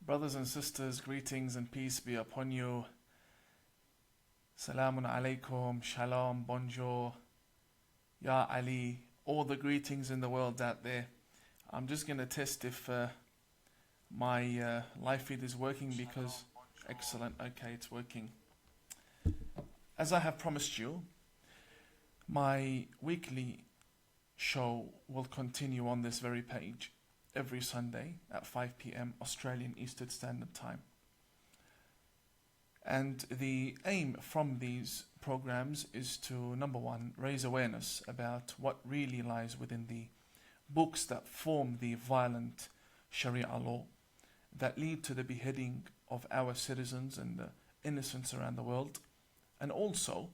Brothers and sisters, greetings and peace be upon you. Salamun alaikum, shalom, bonjour, ya Ali, all the greetings in the world out there. I'm just going to test if my live feed is working because, excellent, okay, it's working. As I have promised you, my weekly show will continue on this very page every Sunday at 5 p.m. Australian Eastern Standard Time. And the aim from these programs is to, number one, raise awareness about what really lies within the books that form the violent Sharia law that lead to the beheading of our citizens and the innocents around the world. And also,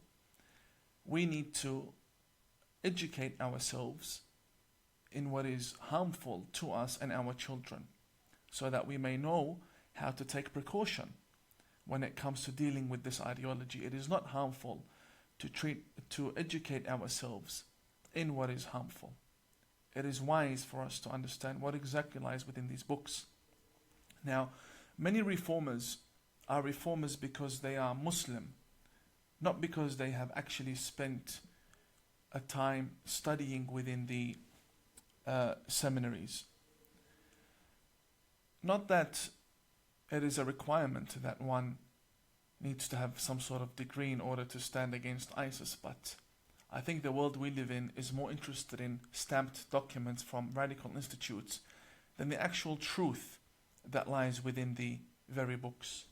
we need to educate ourselves in what is harmful to us and our children, so that we may know how to take precaution when it comes to dealing with this ideology. It is not harmful to educate ourselves in what is harmful. It is wise for us to understand what exactly lies within these books. Now, many reformers are reformers because they are Muslim, not because they have actually spent a time studying within the seminaries. Not that it is a requirement that one needs to have some sort of degree in order to stand against ISIS, but I think the world we live in is more interested in stamped documents from radical institutes than the actual truth that lies within the very books.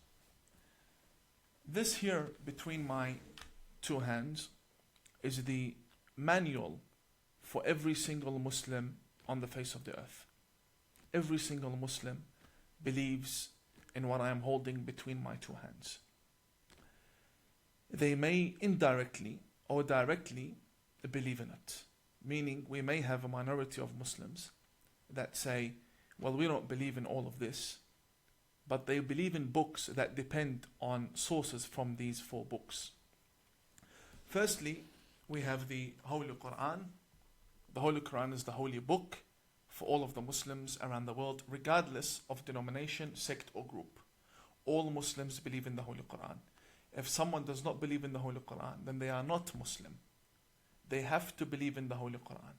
This here between my two hands is the manual for every single Muslim on the face of the earth. Every single Muslim believes in what I am holding between my two hands. They may indirectly or directly believe in it. Meaning we may have a minority of Muslims that say, well, we don't believe in all of this, but they believe in books that depend on sources from these four books. Firstly, we have the Holy Quran. The Holy Quran is the holy book for all of the Muslims around the world, regardless of denomination, sect or group. All Muslims believe in the Holy Quran. If someone does not believe in the Holy Quran, then they are not Muslim. They have to believe in the Holy Quran.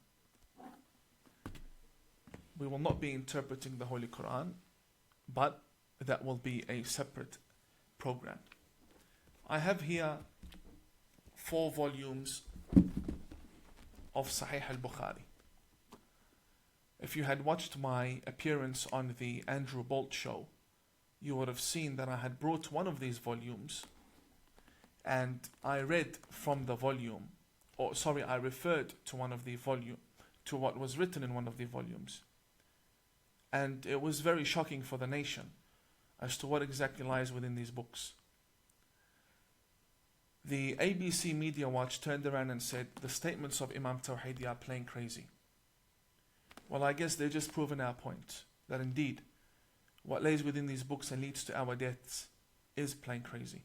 We will not be interpreting the Holy Quran, but that will be a separate program. I have here 4 volumes of Sahih al Bukhari. If you had watched my appearance on the Andrew Bolt show, you would have seen that I had brought one of these volumes and I read from the volume, I referred to one of the volume, to what was written in one of the volumes. And it was very shocking for the nation as to what exactly lies within these books. The ABC Media Watch turned around and said, the statements of Imam Tawhidi are plain crazy. Well, I guess they're just proving our point, that indeed, what lays within these books and leads to our deaths is plain crazy.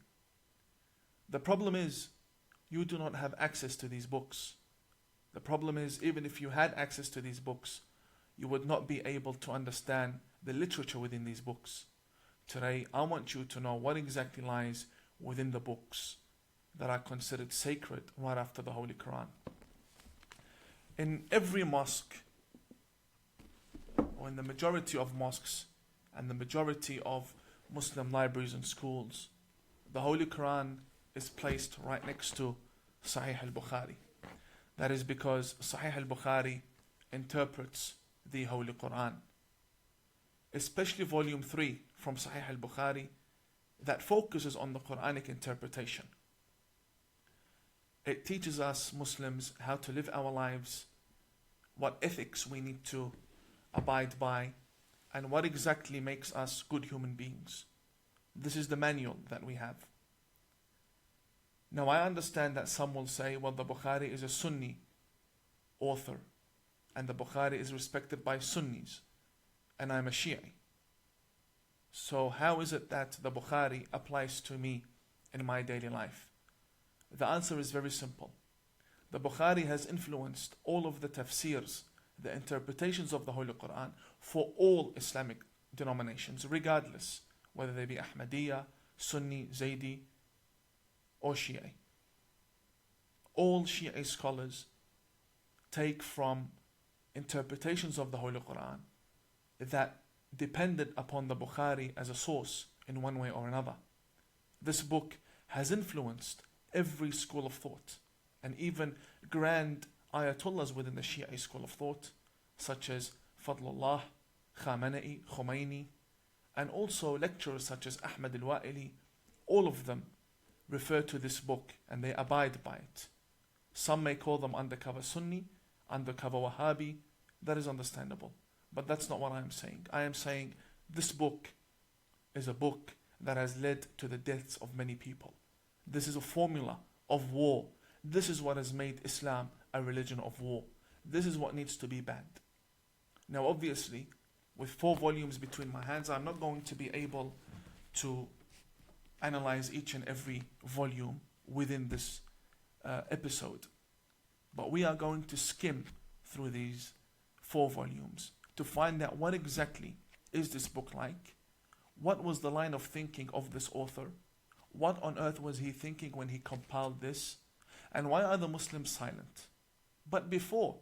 The problem is, you do not have access to these books. The problem is, even if you had access to these books, you would not be able to understand the literature within these books. Today, I want you to know what exactly lies within the books that are considered sacred right after the Holy Quran. In every mosque, or in the majority of mosques and the majority of Muslim libraries and schools, the Holy Quran is placed right next to Sahih al Bukhari. That is because Sahih al Bukhari interprets the Holy Quran, especially volume 3 from Sahih al Bukhari that focuses on the Quranic interpretation. It teaches us Muslims how to live our lives, what ethics we need to abide by, and what exactly makes us good human beings. This is the manual that we have. Now, I understand that some will say, well, the Bukhari is a Sunni author, and the Bukhari is respected by Sunnis, and I'm a Shi'i. So how is it that the Bukhari applies to me in my daily life? The answer is very simple. The Bukhari has influenced all of the tafsirs, the interpretations of the Holy Quran for all Islamic denominations, regardless whether they be Ahmadiyya, Sunni, Zaydi, or Shia. All Shia scholars take from interpretations of the Holy Quran that depended upon the Bukhari as a source in one way or another. This book has influenced every school of thought, and even grand ayatollahs within the Shia school of thought, such as Fadlullah, Khamenei, Khomeini, and also lecturers such as Ahmad al-Wa'ili. All of them refer to this book and they abide by it. Some may call them undercover Sunni, undercover Wahhabi. That is understandable. But that's not what I am saying. I am saying this book is a book that has led to the deaths of many people. This is a formula of war. This is what has made Islam a religion of war. This is what needs to be banned. Now obviously, with 4 volumes between my hands, I'm not going to be able to analyze each and every volume within this episode. But we are going to skim through these 4 volumes to find out what exactly is this book like, what was the line of thinking of this author, what on earth was he thinking when he compiled this, and why are the Muslims silent? But before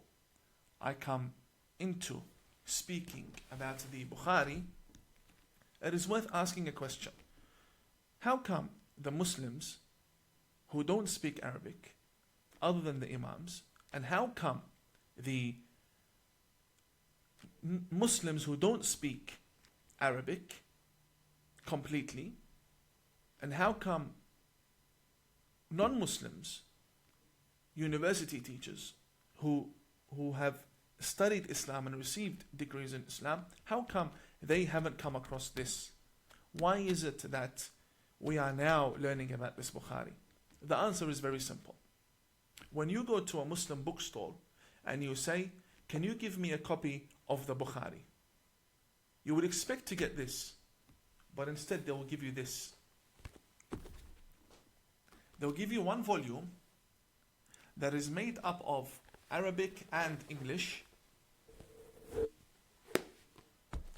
I come into speaking about the Bukhari, it is worth asking a question. How come the Muslims who don't speak Arabic, other than the Imams, and how come the Muslims who don't speak Arabic completely, and how come non-Muslims, university teachers who have studied Islam and received degrees in Islam, how come they haven't come across this? Why is it that we are now learning about this Bukhari? The answer is very simple. When you go to a Muslim bookstore and you say, can you give me a copy of the Bukhari? You would expect to get this, but instead they will give you this. They'll give you one volume that is made up of Arabic and English.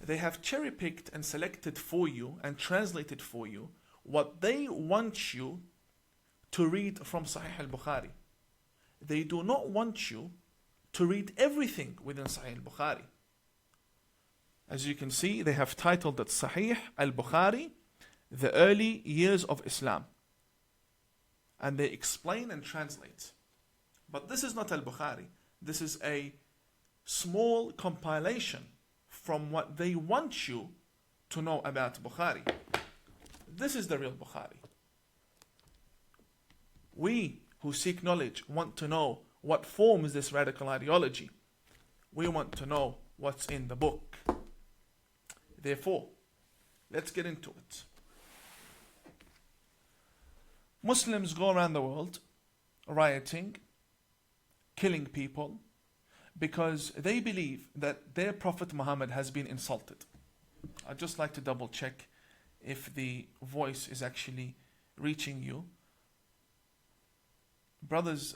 They have cherry-picked and selected for you and translated for you what they want you to read from Sahih al Bukhari. They do not want you to read everything within Sahih al Bukhari. As you can see, they have titled it Sahih al Bukhari, the early years of Islam. And they explain and translate. But this is not al Bukhari. This is a small compilation from what they want you to know about Bukhari. This is the real Bukhari. We who seek knowledge want to know what forms this radical ideology. We want to know what's in the book. Therefore, let's get into it. Muslims go around the world rioting, killing people, because they believe that their Prophet Mohammed has been insulted. I'd just like to double check if the voice is actually reaching you. Brothers,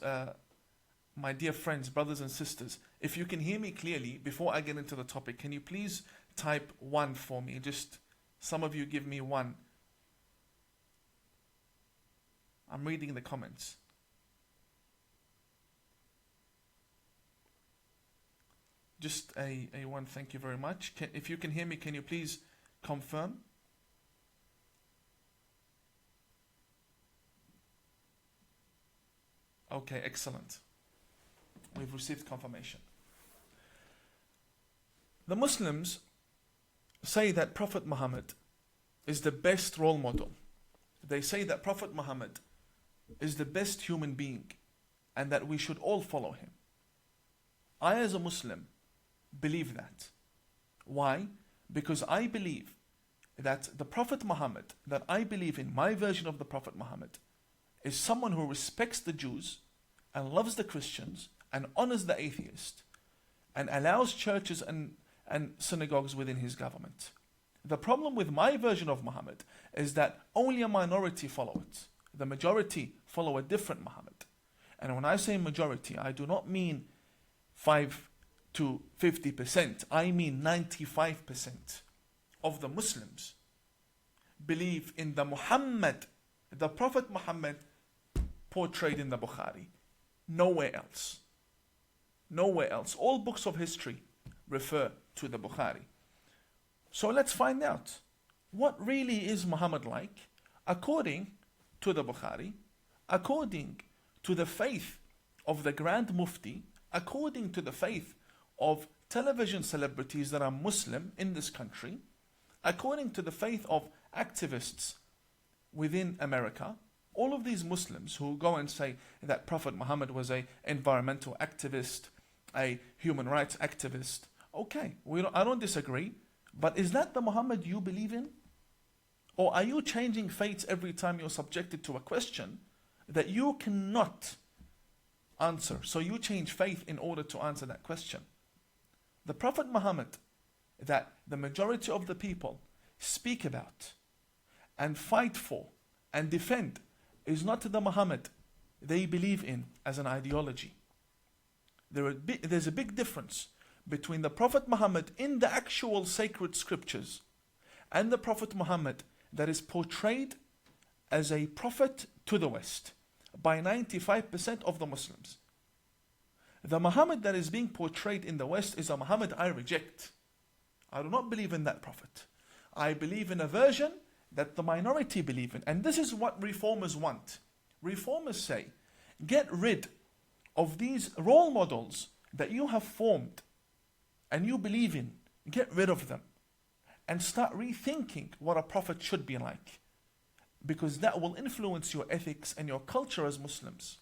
my dear friends, brothers and sisters, if you can hear me clearly before I get into the topic, can you please type 1 for me? Just some of you give me 1. I'm reading the comments. Just a 1, thank you very much. If you can hear me, can you please confirm? Okay, excellent. We've received confirmation. The Muslims say that Prophet Muhammad is the best role model. They say that Prophet Muhammad is the best human being and that we should all follow him. I, as a Muslim, believe that. Why? Because I believe that the Prophet Muhammad, that I believe in, my version of the Prophet Muhammad, is someone who respects the Jews and loves the Christians and honors the atheist and allows churches and synagogues within his government. The problem with my version of Muhammad is that only a minority follow it. The majority follow a different Muhammad. And when I say majority, I do not mean 5 to 50%. I mean 95%. of the Muslims believe in the Muhammad, the Prophet Muhammad portrayed in the Bukhari. Nowhere else. Nowhere else. All books of history refer to the Bukhari. So let's find out, what really is Muhammad like according to the Bukhari, according to the faith of the Grand Mufti, according to the faith of television celebrities that are Muslim in this country, according to the faith of activists within America. All of these Muslims who go and say that Prophet Muhammad was an environmental activist, a human rights activist. Okay, I don't disagree, but is that the Muhammad you believe in? Or are you changing fates every time you're subjected to a question that you cannot answer? So you change faith in order to answer that question. The Prophet Muhammad that the majority of the people speak about and fight for and defend is not the Muhammad they believe in as an ideology. There's a big difference between the Prophet Muhammad in the actual sacred scriptures and the Prophet Muhammad that is portrayed as a prophet to the West by 95% of the Muslims. The Muhammad that is being portrayed in the West is a Muhammad I reject. I do not believe in that prophet. I believe in a version that the minority believe in. And this is what reformers want. Reformers say, get rid of these role models that you have formed and you believe in. Get rid of them and start rethinking what a prophet should be like, because that will influence your ethics and your culture as Muslims.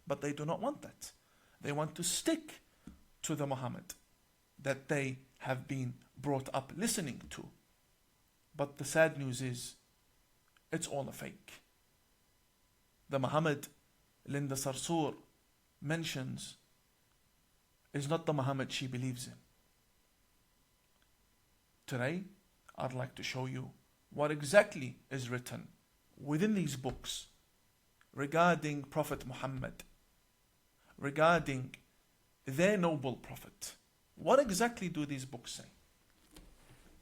But they do not want that. They want to stick to the Muhammad that they have been brought up listening to. But the sad news is, it's all a fake. The Muhammad Linda Sarsour mentions is not the Muhammad she believes in. Today, I'd like to show you what exactly is written within these books regarding Prophet Muhammad, regarding their noble prophet. What exactly do these books say?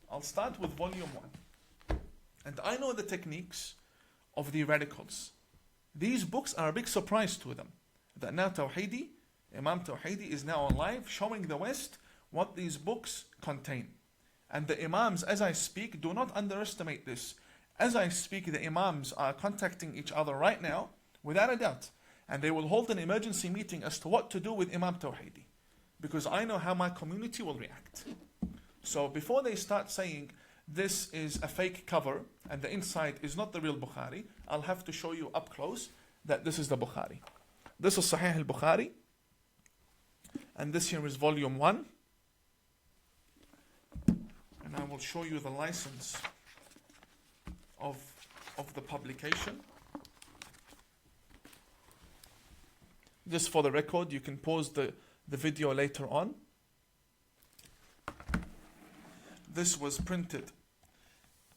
I'll start with volume 1. And I know the techniques of the radicals. These books are a big surprise to them. That now Tawhidi, Imam Tawhidi is now on live showing the West what these books contain. And the Imams, as I speak, do not underestimate this. As I speak, the Imams are contacting each other right now, without a doubt. And they will hold an emergency meeting as to what to do with Imam Tawhidi. Because I know how my community will react. So before they start saying this is a fake cover and the inside is not the real Bukhari, I'll have to show you up close that this is the Bukhari. This is Sahih al Bukhari. And this here is volume 1. And I will show you the license of the publication. Just for the record, you can pause the video later on. This was printed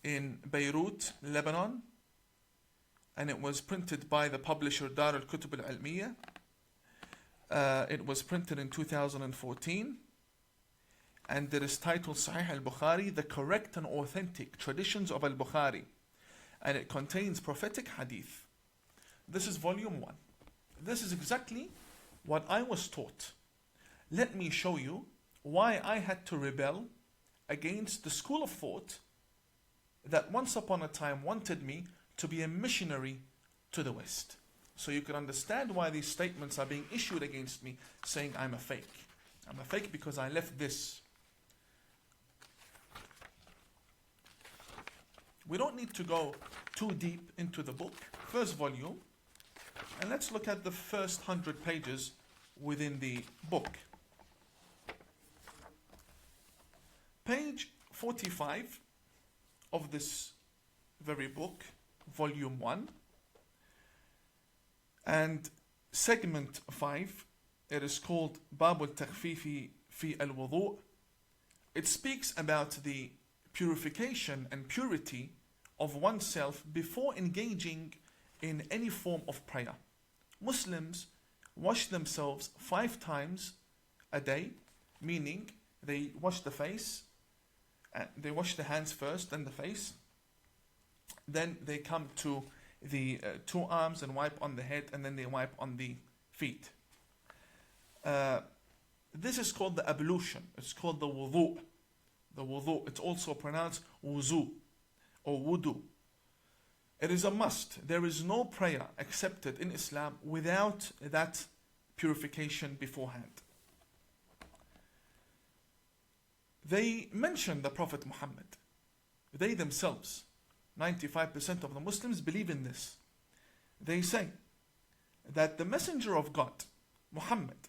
in Beirut, Lebanon, and it was printed by the publisher Dar al-Kutub al-Almiya. It was printed in 2014, and it is titled Sahih al Bukhari, the correct and authentic traditions of al Bukhari, and it contains prophetic hadith. This is volume 1. This is exactly what I was taught. Let me show you why I had to rebel against the school of thought that once upon a time wanted me to be a missionary to the West. So you can understand why these statements are being issued against me, saying I'm a fake. I'm a fake because I left this. We don't need to go too deep into the book. First volume. And let's look at the first 100 pages within the book. Page 45 of this very book, volume 1, and segment 5, it is called Bab al-Takhfifi fi al-Wudu'. It speaks about the purification and purity of oneself before engaging in any form of prayer. Muslims wash themselves 5 times a day, meaning they wash the face, They wash the hands first, then the face. Then they come to the two arms and wipe on the head, and then they wipe on the feet. This is called the ablution. It's called the wudu. The wudu. It's also pronounced wuzu or wudu. It is a must. There is no prayer accepted in Islam without that purification beforehand. They mention the Prophet Mohammed. They themselves, 95% of the Muslims believe in this. They say that the Messenger of God, Muhammad,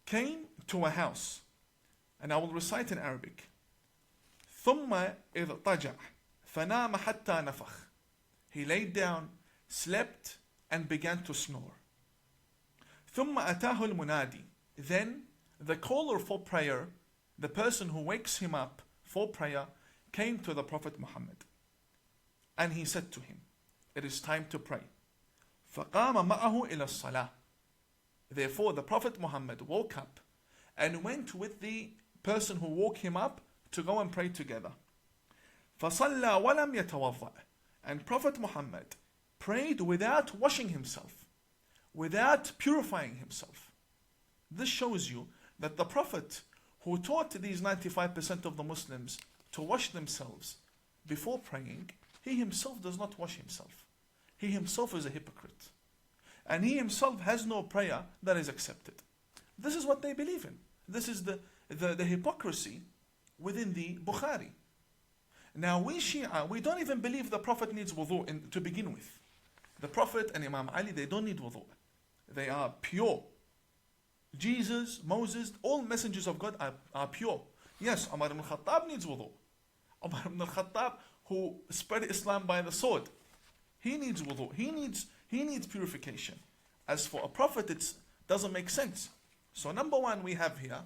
came to a house, and I will recite in Arabic. ثم اضطجع فنام حتى نفخ. He laid down, slept, and began to snore. ثم أتاه المنادي. Then the caller for prayer, the person who wakes him up for prayer, came to the Prophet Muhammad. And he said to him, it is time to pray. فقام معه إلى الصلاة. Therefore the Prophet Muhammad woke up and went with the person who woke him up to go and pray together. فصلى ولم يتوضأ. And Prophet Muhammad prayed without washing himself, without purifying himself. This shows you that the Prophet who taught these 95% of the Muslims to wash themselves before praying, he himself does not wash himself. He himself is a hypocrite. And he himself has no prayer that is accepted. This is what they believe in. This is the hypocrisy within the Bukhari. Now we Shia, we don't even believe the Prophet needs wudu to begin with. The Prophet and Imam Ali, they don't need wudu. They are pure. Jesus, Moses, all messengers of God are pure. Yes, Umar ibn al-Khattab needs wudu. Umar ibn al-Khattab, who spread Islam by the sword, he needs wudu. He needs purification. As for a prophet, it doesn't make sense. So number one we have here,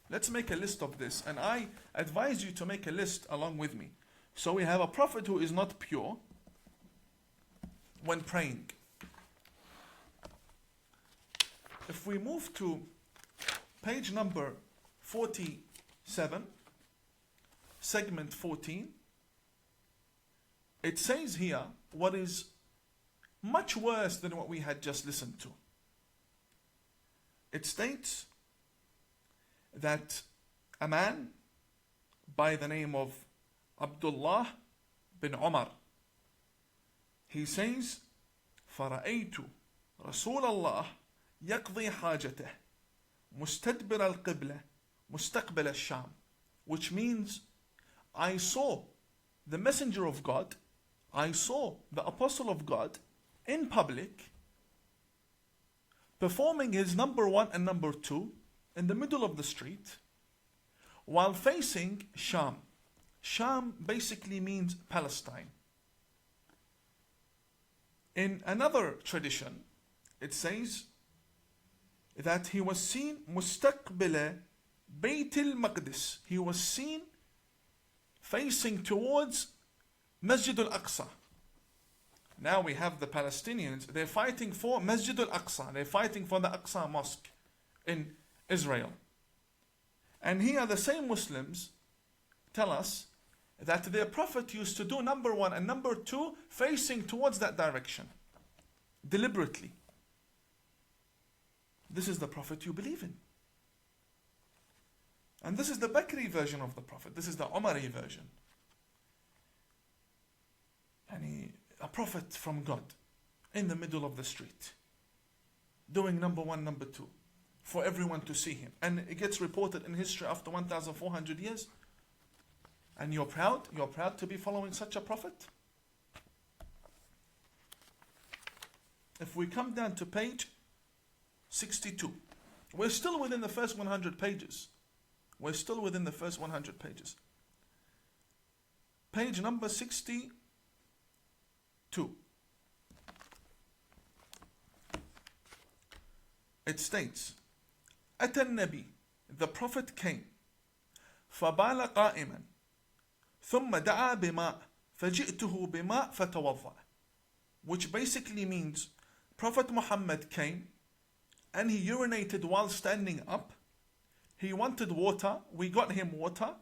let's make a list of this. And I advise you to make a list along with me. So we have a prophet who is not pure when praying. If we move to page number 47, segment 14, it says here what is much worse than what we had just listened to. It states that a man by the name of Abdullah bin Umar, he says, فَرَأَيْتُ رَسُولَ اللَّهِ يَقْضِي حَاجَتَهِ مُسْتَدْبِرَ الْقِبْلَةِ مُسْتَقْبِلَ الشَّامِ, which means I saw the messenger of God, I saw the apostle of God in public performing his number one and number two in the middle of the street while facing Sham. Sham basically means Palestine. In another tradition, it says that he was seen مستقبل بيت المقدس. He was seen facing towards Masjid al-Aqsa. Now we have the Palestinians, they're fighting for Masjid al-Aqsa. They're fighting for the Aqsa Mosque in Israel. And here the same Muslims tell us that their Prophet used to do number one and number two facing towards that direction. Deliberately. This is the Prophet you believe in. And this is the Bakri version of the Prophet. This is the Umari version. And a prophet from God in the middle of the street doing number one, number two for everyone to see him. And it gets reported in history after 1,400 years. And you're proud to be following such a prophet? If we come down to page 62, we're still within the first 100 pages. We're still within the first 100 pages. Page number 62. It states, أتى النبي, the Prophet came, فبال قائما, ثم دعا بماء, فجئته بماء فتوضأ. Which basically means, Prophet Muhammad came, and he urinated while standing up. He wanted water, we got him water,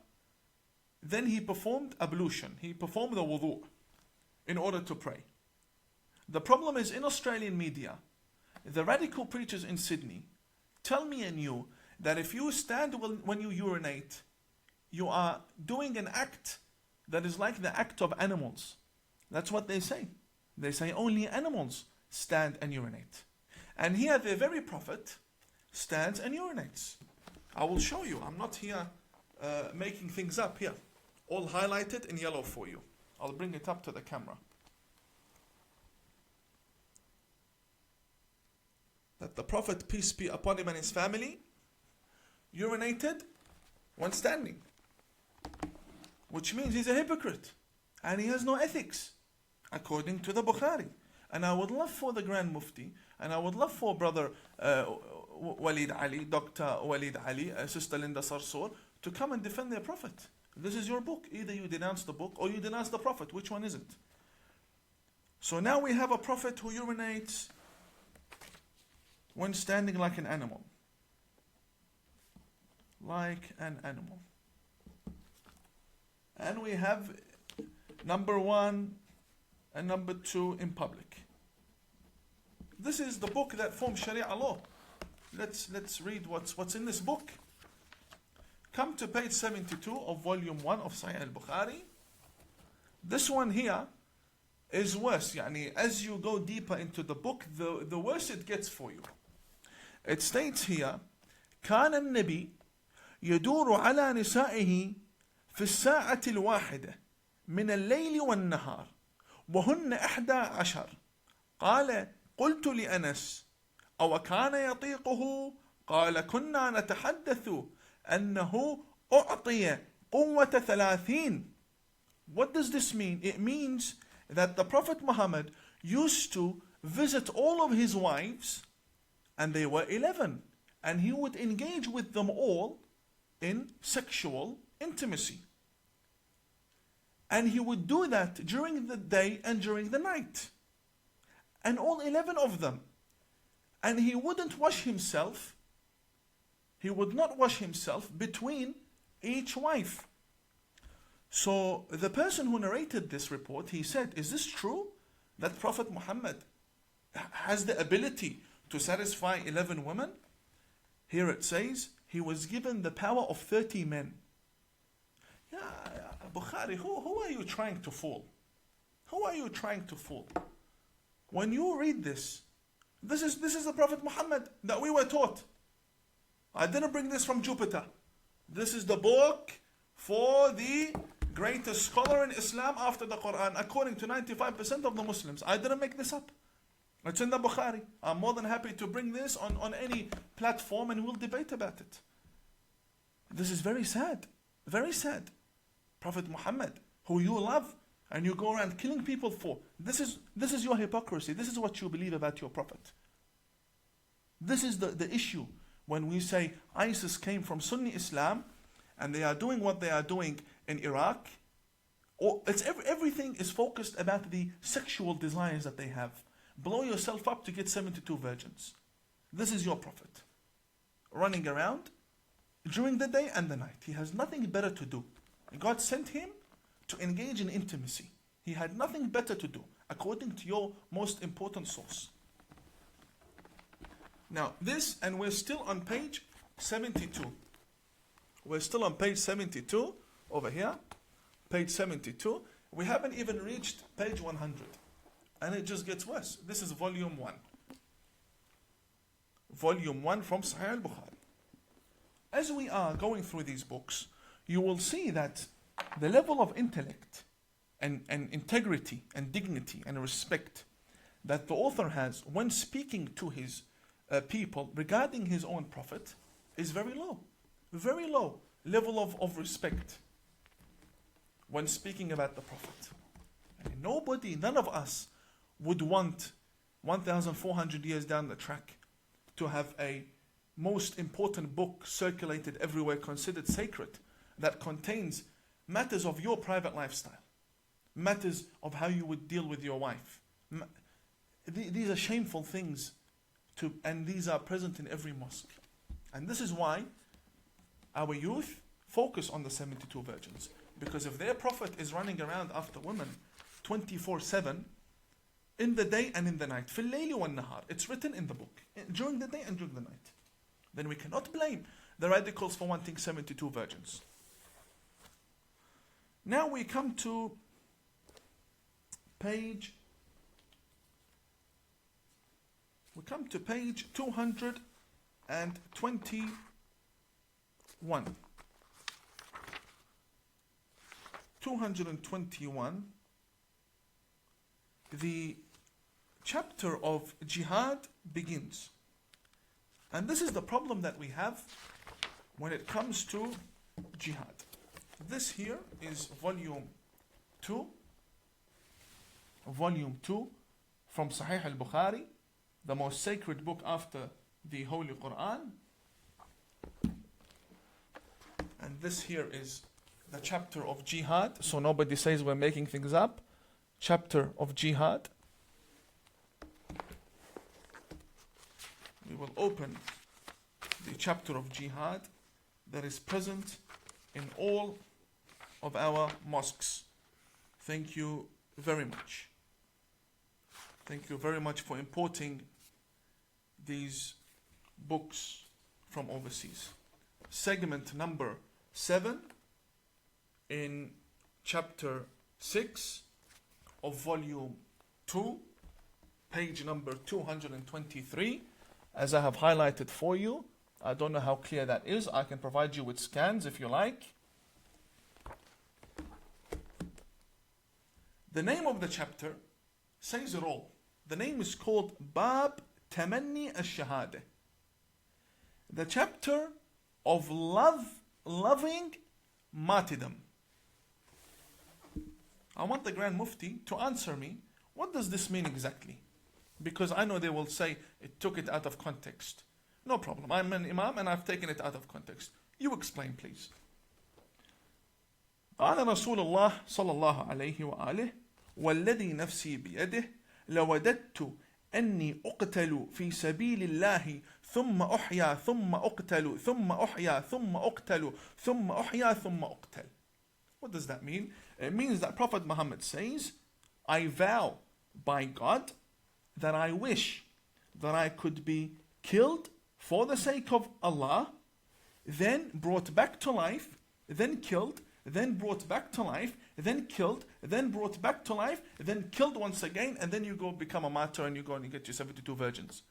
then he performed ablution. He performed the wudu in order to pray. The problem is in Australian media, the radical preachers in Sydney tell me and you that if you stand when you urinate, you are doing an act that is like the act of animals. That's what they say. They say only animals stand and urinate. And here the very Prophet stands and urinates. I will show you. I'm not here making things up here. All highlighted in yellow for you. I'll bring it up to the camera. That the Prophet, peace be upon him and his family, urinated when standing. Which means he's a hypocrite. And he has no ethics. According to the Bukhari. And I would love for the Grand Mufti, and I would love for Brother Walid Ali, Dr. Walid Ali, Sister Linda Sarsour, to come and defend their Prophet. This is your book. Either you denounce the book or you denounce the Prophet. Which one is it? So now we have a Prophet who urinates when standing like an animal. Like an animal. And we have number 1 and number 2 in public. This is the book that forms Sharia law. Let's read what's in this book. Come to page 72 of volume 1 of Sahih al Bukhari. This one here is worse. Yani, as you go deeper into the book, the worse it gets for you. It states here, كان النبي يدور على نسائه في الساعة الواحدة من الليل والنهار وهن 11. قال قلت لأنس أو كان يطيقه؟ قال كنا نتحدث أنه أعطي قوة 30. What does this mean? It means that the Prophet Muhammad used to visit all of his wives, and they were 11, and he would engage with them all in sexual intimacy. And he would do that during the day and during the night. And all 11 of them. And he wouldn't wash himself. He would not wash himself between each wife. So the person who narrated this report, he said, is this true? That Prophet Muhammad has the ability to satisfy 11 women? Here it says, he was given the power of 30 men. Yeah, Bukhari, who are you trying to fool? Who are you trying to fool? When you read this is the Prophet Muhammad that we were taught. I didn't bring this from Jupiter. This is the book for the greatest scholar in Islam after the Quran, according to 95% of the Muslims. I didn't make this up. It's in the Bukhari. I'm more than happy to bring this on any platform and we'll debate about it. This is very sad. Very sad. Prophet Muhammad, who you love and you go around killing people for. This is your hypocrisy. This is what you believe about your Prophet. This is the issue when we say ISIS came from Sunni Islam and they are doing what they are doing in Iraq. Or everything is focused about the sexual desires that they have. Blow yourself up to get 72 virgins. This is your Prophet. Running around during the day and the night. He has nothing better to do. God sent him to engage in intimacy. He had nothing better to do, according to your most important source. Now, this, and we're still on page 72. We're still on page 72, over here. Page 72. We haven't even reached page 100. And it just gets worse. This is volume 1. Volume 1 from Sahih al Bukhari. As we are going through these books, you will see that the level of intellect and integrity and dignity and respect that the author has when speaking to his people regarding his own Prophet is very low. Very low level of respect when speaking about the Prophet. And nobody, none of us would want 1,400 years down the track to have a most important book circulated everywhere, considered sacred, that contains matters of your private lifestyle, matters of how you would deal with your wife. These are shameful things, and these are present in every mosque. And this is why our youth focus on the 72 virgins. Because if their Prophet is running around after women 24/7, in the day and in the night, في الليل والنهار, it's written in the book, during the day and during the night, then we cannot blame the radicals for wanting 72 virgins. Now we come to page 221. 221. The chapter of jihad begins. And this is the problem that we have when it comes to jihad. This here is volume 2 from Sahih al Bukhari, the most sacred book after the Holy Quran. And this here is the chapter of jihad, so nobody says we're making things up. Chapter of jihad. We will open the chapter of jihad that is present in all of our mosques. Thank you very much. Thank you very much for importing these books from overseas. Segment number 7 in chapter 6 of volume 2, page number 223, as I have highlighted for you. I don't know how clear that is. I can provide you with scans if you like. The name of the chapter says it all. The name is called Bab Tamanni al-Shahada. The chapter of loving martyrdom. I want the Grand Mufti to answer me, what does this mean exactly? Because I know they will say it took it out of context. No problem. I'm an Imam and I've taken it out of context. You explain, please. قال رسول الله صلى الله عليه وآله والذي نفسي بيده لوددت أني أقتل في سبيل الله ثم أحيا ثم أقتل ثم أحيا ثم أقتل ثم أحيا ثم أقتل. What does that mean? It means that Prophet Muhammad says, I vow by God that I wish that I could be killed for the sake of Allah, then brought back to life, then killed, then brought back to life, then killed, then brought back to life, then killed once again, and then you go become a martyr and you go and you get your 72 virgins.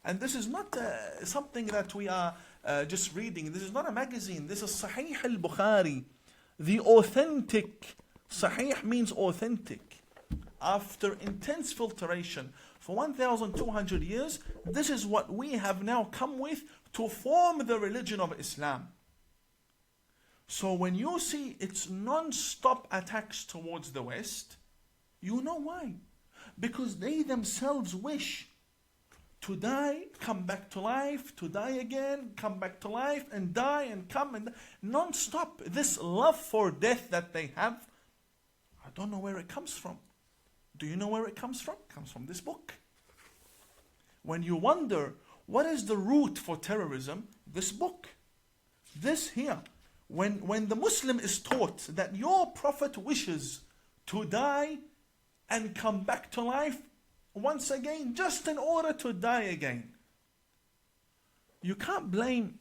And this is not something that we are just reading. This is not a magazine. This is Sahih al Bukhari. The authentic. Sahih means authentic. After intense filtration for 1,200 years, this is what we have now come with to form the religion of Islam. So when you see its non-stop attacks towards the West, you know why. Because they themselves wish to die, come back to life, to die again, come back to life, and die and come and non-stop. This love for death that they have, I don't know where it comes from. Do you know where it comes from? It comes from this book. When you wonder, what is the root for terrorism? This book. This here. When the Muslim is taught that your Prophet wishes to die and come back to life once again, just in order to die again, you can't blame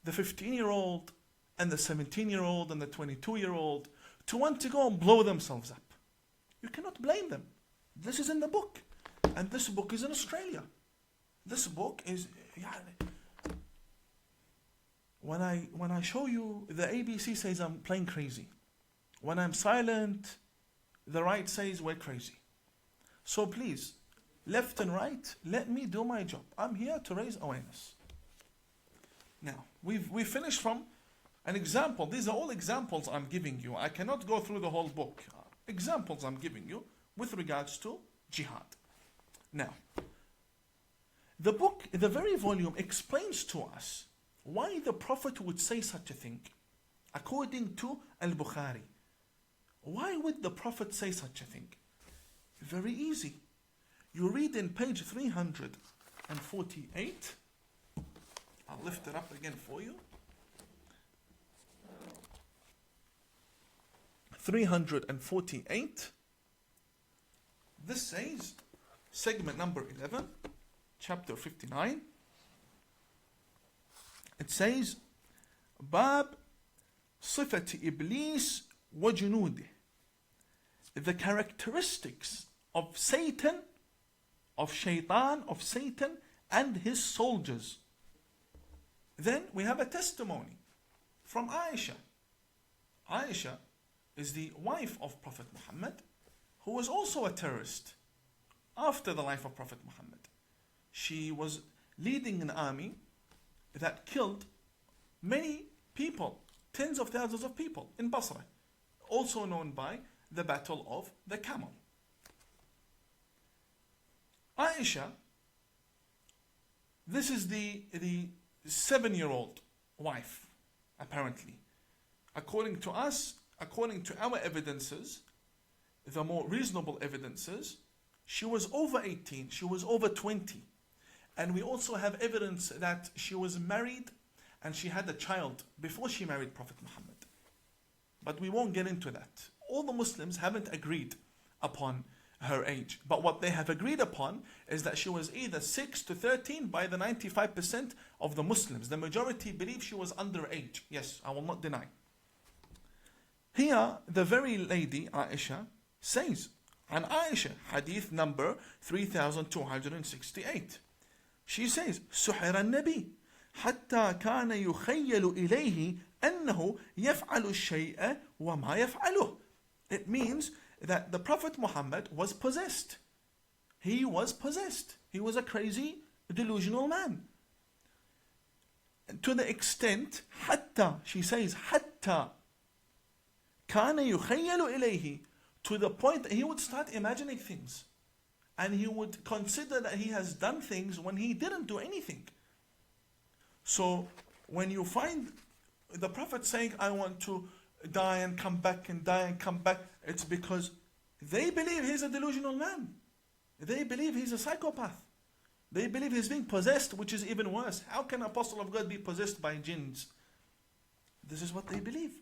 the 15-year-old and the 17-year-old and the 22-year-old to want to go and blow themselves up. You cannot blame them. This is in the book. And this book is in Australia. This book is... When I show you, the ABC says I'm playing crazy. When I'm silent, the right says we're crazy. So please, left and right, let me do my job. I'm here to raise awareness. Now, we finished from an example. These are all examples I'm giving you. I cannot go through the whole book. Examples I'm giving you with regards to jihad. Now, the book, the very volume explains to us why the Prophet would say such a thing. According to Al Bukhari. Why would the Prophet say such a thing? Very easy. You read in page 348. I'll lift it up again for you. 348. This says, segment number 11, chapter 59. It says, Bab Sifat Iblis wa Junudih. The characteristics of Satan, of Shaitan, of Satan and his soldiers. Then we have a testimony from Aisha. Aisha is the wife of Prophet Muhammad, who was also a terrorist after the life of Prophet Muhammad. She was leading an army that killed many people, tens of thousands of people in Basra, also known by the Battle of the Camel. Aisha, this is the 7-year-old wife, apparently. According to us, according to our evidences, the more reasonable evidences, she was over 18, she was over 20. And we also have evidence that she was married and she had a child before she married Prophet Muhammad. But we won't get into that. All the Muslims haven't agreed upon her age. But what they have agreed upon is that she was either 6 to 13 by the 95% of the Muslims. The majority believe she was underage. Yes, I will not deny. Here, the very lady, Aisha, says, and Aisha, hadith number 3268. She says, سحر النبي حتى كان يخيل إليه أنه يفعل الشيء وما يفعله. It means that the Prophet Muhammad was possessed. He was possessed. He was a crazy, delusional man. To the extent, حتى, she says, حتى كان يخيل إليه, to the point that he would start imagining things. And he would consider that he has done things when he didn't do anything. So when you find the Prophet saying, I want to die and come back and die and come back, it's because they believe he's a delusional man. They believe he's a psychopath. They believe he's being possessed, which is even worse. How can an apostle of God be possessed by jinns? This is what they believe.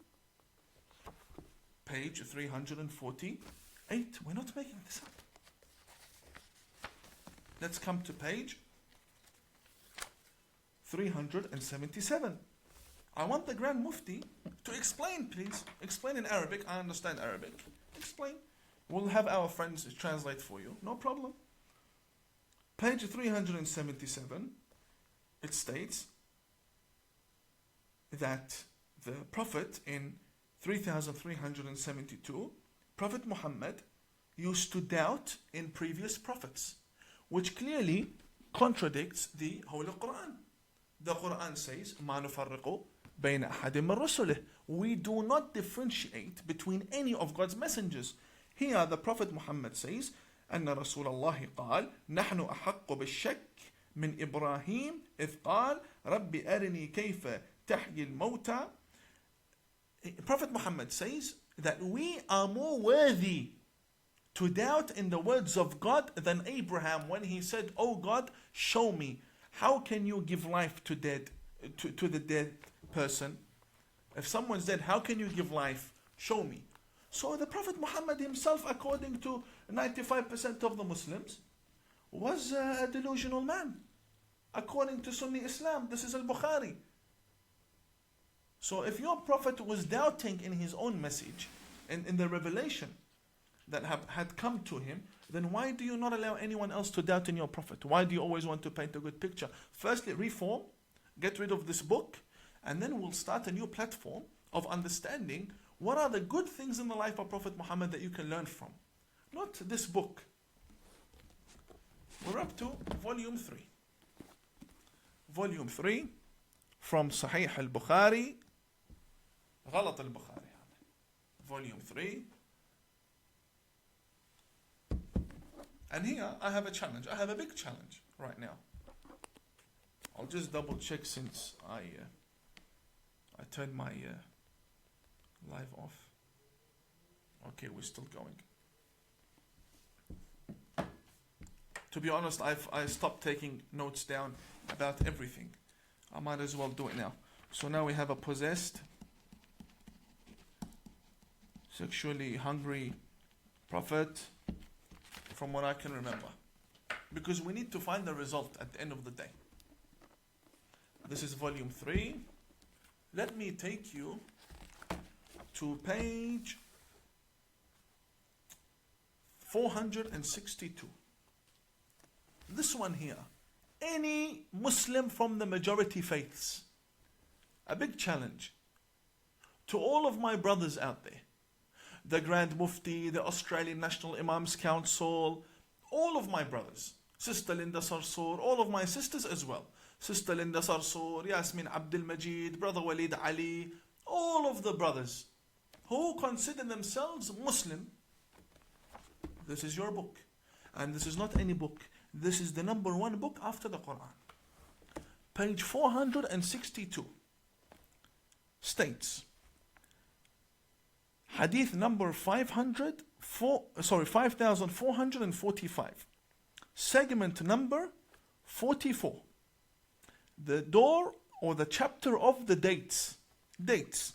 Page 348. We're not making this up. Let's come to page 377. I want the Grand Mufti to explain, please. Explain in Arabic. I understand Arabic. Explain. We'll have our friends translate for you. No problem. Page 377. It states that the Prophet in 3372, Prophet Muhammad used to doubt in previous prophets, which clearly contradicts the Holy Quran. The Quran says, مَا نُفَرِّقُ بَيْنَ أَحَدٍ مِّن رُسُلِهِ. We do not differentiate between any of God's messengers. Here the Prophet Muhammad says, أن رسول الله قال نحن أحق بالشك من إبراهيم إذ قال رب أرني كيف تحيي الموتى. Prophet Muhammad says that we are more worthy to doubt in the words of God than Abraham when he said, Oh God, show me, how can you give life to the dead person? If someone's dead, how can you give life? Show me. So the Prophet Muhammad himself, according to 95% of the Muslims, was a delusional man. According to Sunni Islam, this is Al Bukhari. So if your Prophet was doubting in his own message, in the revelation that had come to him, then why do you not allow anyone else to doubt in your Prophet? Why do you always want to paint a good picture? Firstly, reform, get rid of this book, and then we'll start a new platform of understanding what are the good things in the life of Prophet Muhammad that you can learn from. Not this book. We're up to volume 3. Volume 3 from Sahih al Bukhari. غلط البخاري. Volume 3. And here I have a challenge. I have a big challenge right now. I'll just double check since I turned my live off. Okay, we're still going. To be honest, I stopped taking notes down about everything. I might as well do it now. So now we have a possessed sexually hungry prophet, from what I can remember. Because we need to find the result at the end of the day. This is volume 3. Let me take you to page 462. This one here. Any Muslim from the majority faiths. A big challenge to all of my brothers out there. The Grand Mufti, the Australian National Imams Council, all of my brothers. Sister Linda Sarsour, all of my sisters as well. Sister Linda Sarsour, Yasmin Abdul Majid, Brother Walid Ali, all of the brothers who consider themselves Muslim. This is your book. And this is not any book. This is the number 1 book after the Quran. Page 462 states, Hadith number 5445, segment number 44. The door or the chapter of the dates. Dates.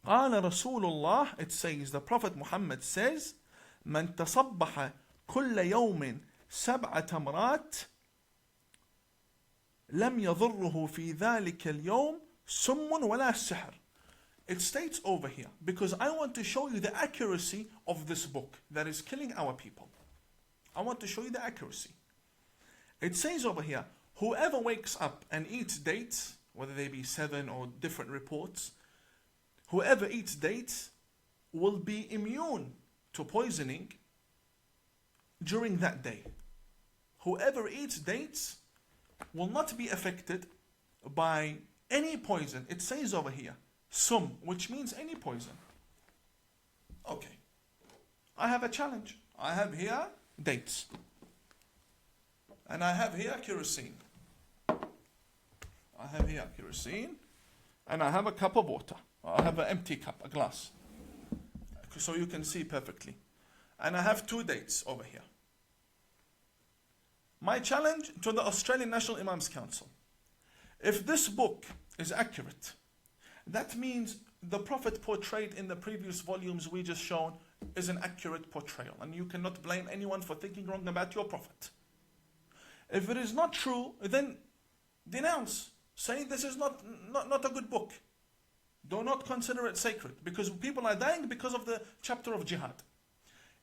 قال رسول الله, it says, the Prophet Mohammed says, من تصبح كل يوم 7 تمرات لم يضره في ذلك اليوم سم ولا سحر. It states over here, because I want to show you the accuracy of this book that is killing our people. I want to show you the accuracy. It says over here, whoever wakes up and eats dates, whether they be 7 or different reports, whoever eats dates will be immune to poisoning during that day. Whoever eats dates will not be affected by any poison. It says over here, sum, which means any poison. Okay. I have a challenge. I have here dates. And I have here kerosene. I have here kerosene. And I have a cup of water. I have an empty cup, a glass. So you can see perfectly. And I have 2 dates over here. My challenge to the Australian National Imams Council. If this book is accurate, that means the Prophet portrayed in the previous volumes we just shown is an accurate portrayal. And you cannot blame anyone for thinking wrong about your Prophet. If it is not true, then denounce. Say this is not a good book. Do not consider it sacred. Because people are dying because of the chapter of jihad.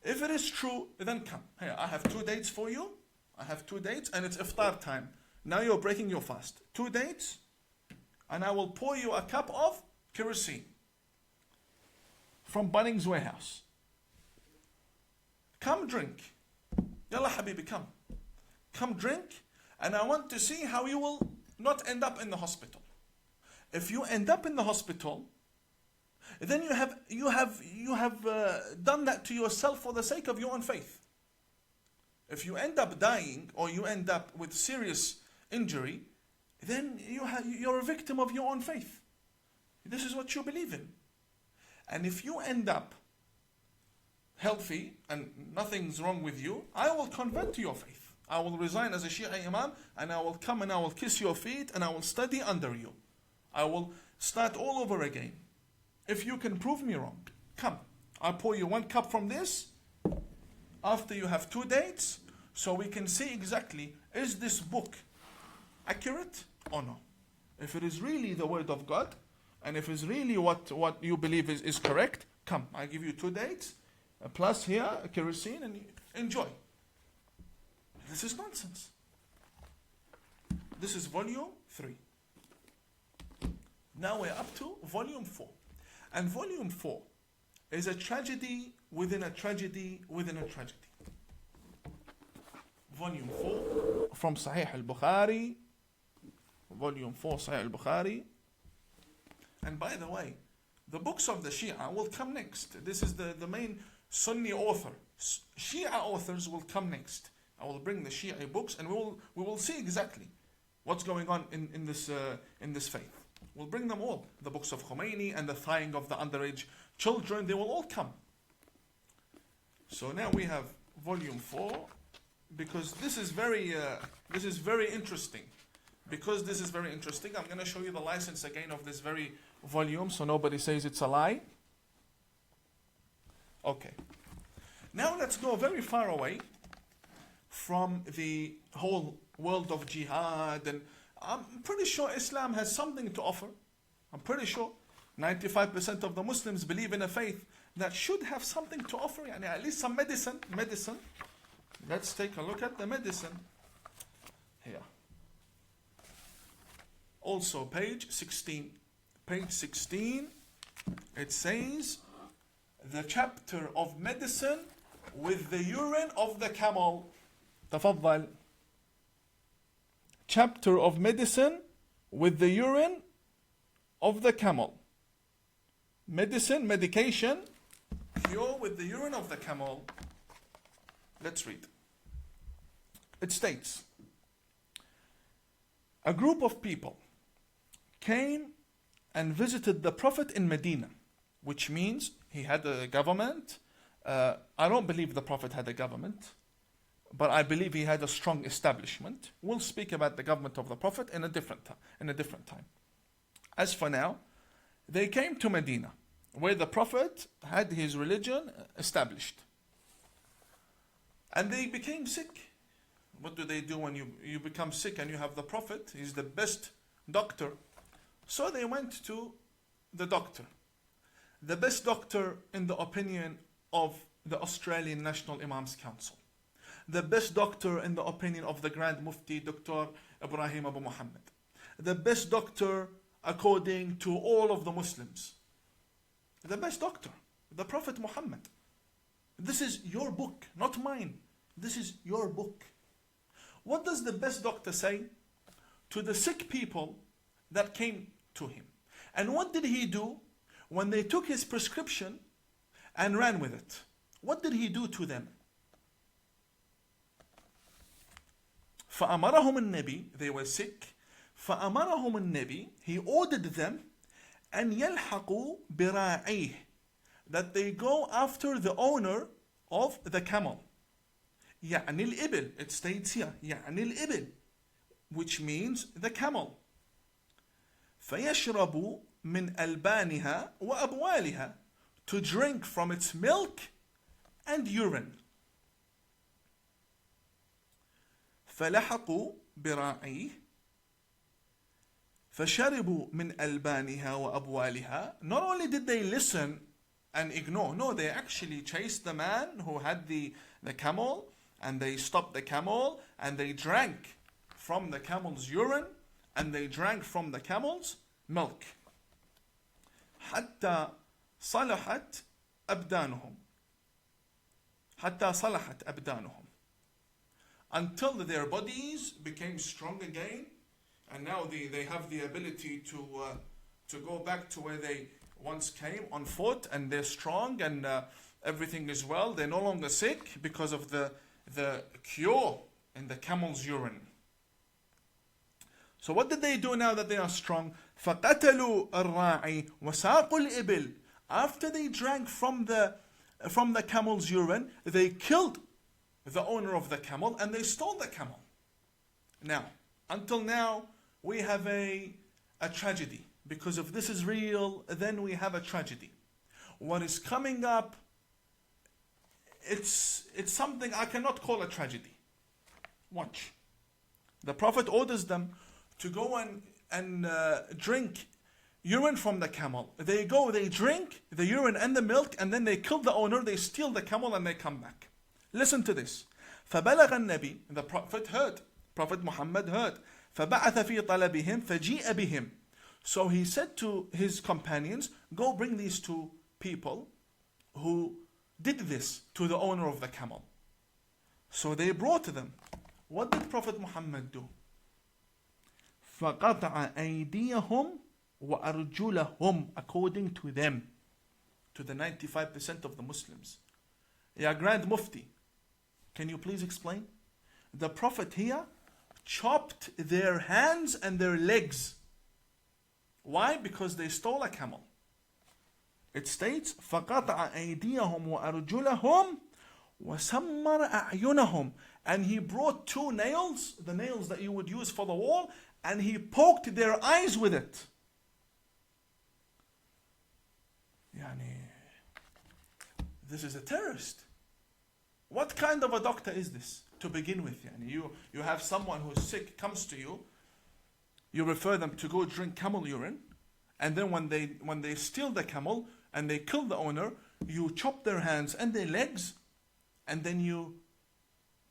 If it is true, then come. Here, I have 2 dates for you. I have 2 dates and it's iftar time. Now you're breaking your fast. 2 dates and I will pour you a cup of kerosene from Bunnings Warehouse. Come drink. Yalla Habibi, come. Come drink, and I want to see how you will not end up in the hospital. If you end up in the hospital, then you have done that to yourself for the sake of your own faith. If you end up dying or you end up with serious injury, then you're a victim of your own faith. This is what you believe in. And if you end up healthy and nothing's wrong with you, I will convert to your faith. I will resign as a Shia Imam and I will come and I will kiss your feet and I will study under you. I will start all over again. If you can prove me wrong, come. I'll pour you 1 cup from this after you have 2 dates so we can see exactly, is this book accurate or no? If it is really the word of God and if it's really what you believe is correct, come. I give you 2 dates plus here a kerosene and enjoy. This is nonsense. This is volume 3. Now we're up to volume 4. And volume 4 is a tragedy within a tragedy within a tragedy. Volume 4 from Sahih al Bukhari. Volume 4 Sahih al Bukhari. And by the way, the books of the Shia will come next. This is the main Sunni author. Shia authors will come next. I will bring the Shia books and we will see exactly what's going on in this faith. We'll bring them all. The books of Khomeini and the thawing of the underage children, they will all come. So now we have volume 4, because this is very interesting. Because this is very interesting, I'm going to show you the license again of this very volume so nobody says it's a lie. Okay. Now let's go very far away from the whole world of jihad, and I'm pretty sure Islam has something to offer. I'm pretty sure 95% of the Muslims believe in a faith that should have something to offer, yani at least some medicine. Let's take a look at the medicine here. Also page 16. Page 16, it says the chapter of medicine with the urine of the camel. تفضل. Chapter of medicine with the urine of the camel. Medicine, medication, cure with the urine of the camel. Let's read. It states, a group of people came and visited the Prophet in Medina, which means he had a government. I don't believe the Prophet had a government, but I believe he had a strong establishment. We'll speak about the government of the Prophet in a different time. As for now, they came to Medina, where the Prophet had his religion established. And they became sick. What do they do when you become sick and you have the Prophet? He's the best doctor. So they went to the doctor. The best doctor in the opinion of the Australian National Imams Council. The best doctor in the opinion of the Grand Mufti, Dr. Ibrahim Abu Mohammed. The best doctor according to all of the Muslims. The best doctor, the Prophet Mohammed. This is your book, not mine. This is your book. What does the best doctor say to the sick people that came to him? And what did he do when they took his prescription and ran with it? What did he do to them? فأمرهم النبي, they were sick. فأمرهم النبي, he ordered them أن يلحقوا براعيه, that they go after the owner of the camel. يعني الإبل, it states here, يعني الإبل, which means the camel. فيشربوا من ألبانها وأبوالها, to drink from its milk and urine. فلحقوا براعيه فشربوا من ألبانها وأبوالها. Not only did they listen and ignore, no, they actually chased the man who had the camel, and they stopped the camel, and they drank from the camel's urine, and they drank from the camel's milk. حتى صلحت أبدانهم. حتى صلحت أبدانهم. Until their bodies became strong again, and now they have the ability to go back to where they once came on foot, and they're strong, and everything is well. They're no longer sick because of the cure in the camel's urine. So what did they do now that they are strong? فَقَتَلُوا الرَّاعِي وَسَاقُوا الْإِبِلِ. After they drank from the camel's urine, they killed the owner of the camel and they stole the camel. Now, until now, we have a tragedy. Because if this is real, then we have a tragedy. What is coming up, it's something I cannot call a tragedy. Watch. The Prophet orders them to go and drink urine from the camel. They go, they drink the urine and the milk, and then they kill the owner, they steal the camel, and they come back. Listen to this. فَبَلَغَ النَّبِي, the Prophet heard. Prophet Muhammad heard. فَبَعَثَ فِي طَلَبِهِمْ فَجِيءَ بِهِمْ. So he said to his companions, go bring these two people who did this to the owner of the camel. So they brought them. What did Prophet Muhammad do? فَقَطَعَ أَيْدِيَهُمْ وَأَرْجُلَهُمْ, according to them, to the 95% of the Muslims. Ya Grand Mufti, can you please explain? The Prophet here chopped their hands and their legs. Why? Because they stole a camel. It states, فَقَطَعَ أَيْدِيَهُمْ وَأَرْجُلَهُمْ وَسَمَّرَ أَعْيُنَهُم. And he brought two nails, the nails that you would use for the wall, and he poked their eyes with it. This is a terrorist. What kind of a doctor is this to begin with? You have someone who's sick, comes to you, you refer them to go drink camel urine, and then when they steal the camel and they kill the owner, you chop their hands and their legs, and then you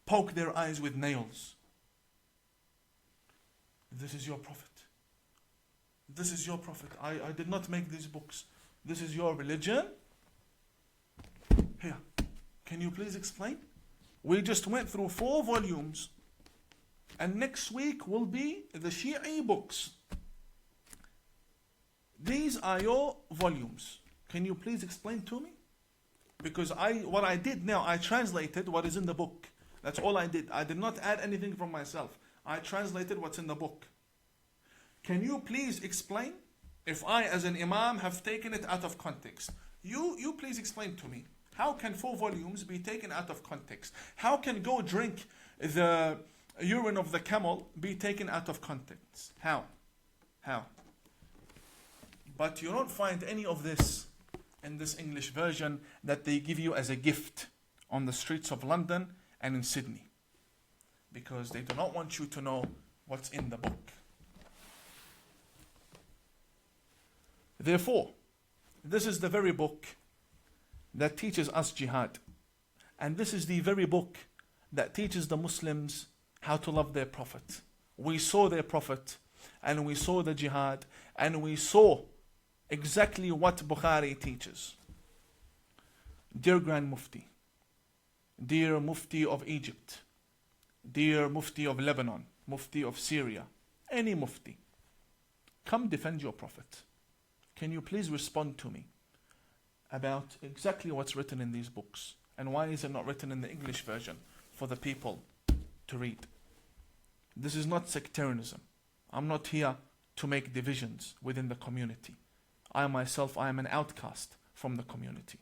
poke their eyes with nails. This is your prophet. This is your prophet. I did not make these books. This is your religion. Here, can you please explain? We just went through 4 volumes, and next week will be the Shi'i books. These are your volumes. Can you please explain to me? Because what I did now, I translated what is in the book. That's all I did. I did not add anything from myself. I translated what's in the book. Can you please explain if I, as an imam, have taken it out of context? You please explain to me. How can 4 volumes be taken out of context? How can go drink the urine of the camel be taken out of context? How? But you don't find any of this in this English version that they give you as a gift on the streets of London and in Sydney, because they do not want you to know what's in the book. Therefore, this is the very book that teaches us jihad. And this is the very book that teaches the Muslims how to love their Prophet. We saw their Prophet, and we saw the jihad, and we saw exactly what Bukhari teaches. Dear Grand Mufti, dear Mufti of Egypt, dear Mufti of Lebanon, Mufti of Syria, any Mufti, come defend your Prophet. Can you please respond to me about exactly what's written in these books, and why is it not written in the English version for the people to read? This is not sectarianism. I'm not here to make divisions within the community. I myself, I am an outcast from the community,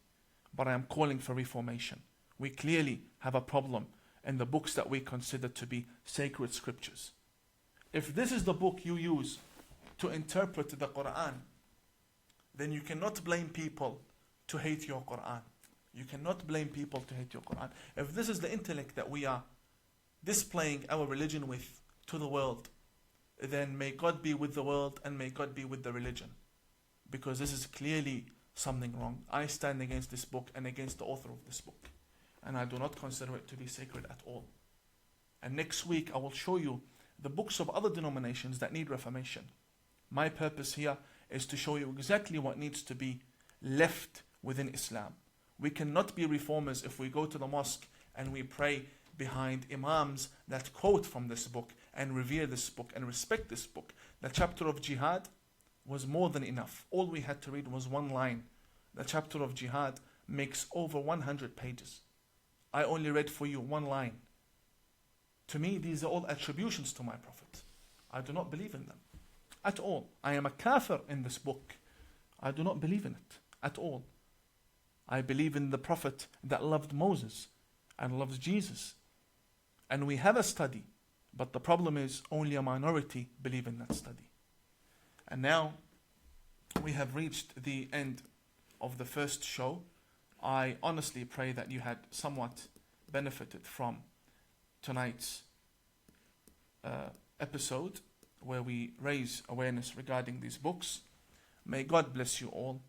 but I am calling for reformation. We clearly have a problem in the books that we consider to be sacred scriptures. If this is the book you use to interpret the Quran, then you cannot blame people to hate your Quran. You cannot blame people to hate your Quran. If this is the intellect that we are displaying our religion with to the world, then may God be with the world and may God be with the religion. Because this is clearly something wrong. I stand against this book and against the author of this book. And I do not consider it to be sacred at all. And next week I will show you the books of other denominations that need reformation. My purpose here is to show you exactly what needs to be left within Islam. We cannot be reformers if we go to the mosque and we pray behind imams that quote from this book and revere this book and respect this book. The chapter of jihad was more than enough. All we had to read was 1 line. The chapter of jihad makes over 100 pages. I only read for you 1 line. To me, these are all attributions to my Prophet. I do not believe in them at all. I am a kafir in this book. I do not believe in it at all. I believe in the Prophet that loved Moses and loves Jesus. And we have a study, but the problem is only a minority believe in that study. And now we have reached the end of the first show. I honestly pray that you had somewhat benefited from tonight's episode where we raise awareness regarding these books. May God bless you all.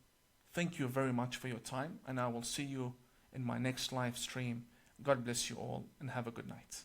Thank you very much for your time, and I will see you in my next live stream. God bless you all and have a good night.